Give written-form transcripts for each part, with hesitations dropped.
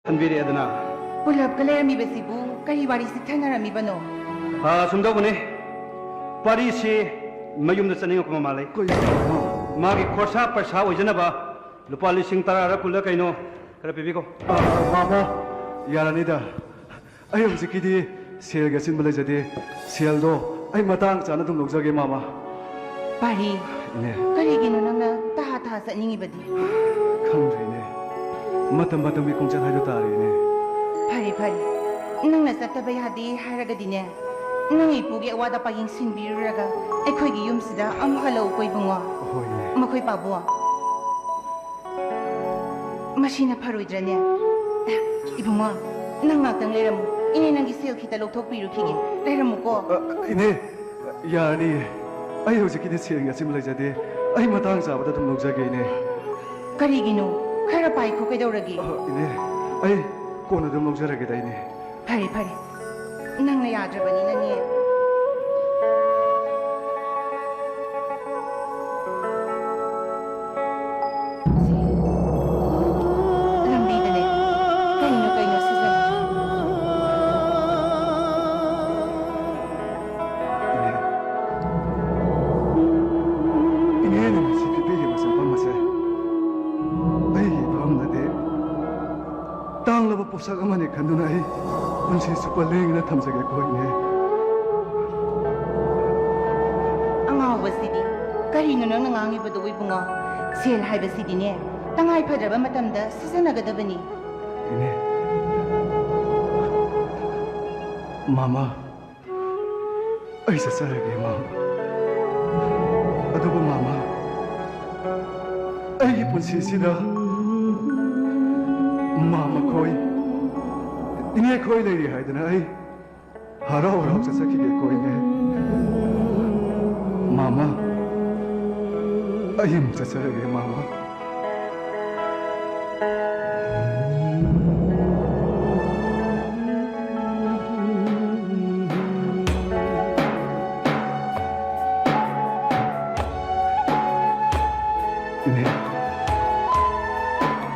한비리 애드나 ꯄꯨꯂꯞ ꯂꯩꯔꯝꯃꯤꯕꯁꯤꯕꯨ ꯀꯔꯤ ꯋꯥꯔꯤ ꯁꯤꯊꯅꯔꯝꯃꯤꯕꯅꯣ? ꯁꯨꯝꯗꯧꯕꯅꯤ ꯄꯥꯔꯤꯁꯤ ꯃꯌꯨꯝꯗ ꯆꯠꯅꯤꯡꯉꯛꯄ ꯃꯥꯜꯂꯦ. 마기 코사 파사 오이잖아봐. 루파 리싱 따라라 굴러 가이노. 그래 비비고. 마마 야라니다. 아이 음식이디 세일가 신발레자디 세일도 아이 마땅 자나 좀 녹자게 마마. 파리. 네. 그리기는 너나 따하 닝이버디. 칸드이네. 마tam이 공짜 하려 따리네. 파리. 너나 sataba yadi 하라가디네. nang ipugi awada pa yung sinbiruraga ay ko'y giyum sida ang halaw ko'y bunga mako'y pabuwa masina paruidra niya ibunga nang ngatang lera mo ini nang gisil kita luktok piru kigi lera mo ko ine yani ay hojik ini siang yasim lajade ay matang sabada tum nokjage ine karigino kara pai ko kay dawragi ine ay kona tum nokjarage da ine pari nang nayadrabani na niya पोशाक माने खंदुना ही उनसे super Laing ना थम सके कोई ने अंगाव बसिदी करिनो नंग नंगांगी बदो इबुंगा cell हाय बसिदी ने तंगाई फदरबा मतमदा सिजनगदबनी इने मामा ऐसा सरगे मामा अदुबो मामा ऐगी पुंसिसिदा मामा कोई इन्हें कोई नहीं रिहाई देना आई हराओ से सकी के कोई ने मामा आई मुझसे सरेगे मामा इन्हें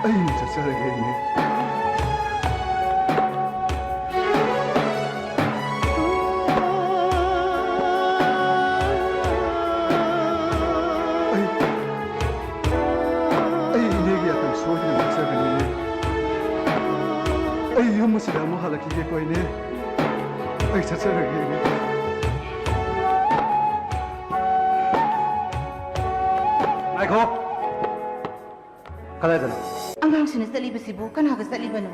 आई मुझसे सरेगे इन्हें मुझसे हम हालांकि ये कोई ने ऐसा चल रही है माइको कल है ना अंगांग सुने सली बसिबू कनागा सली बनो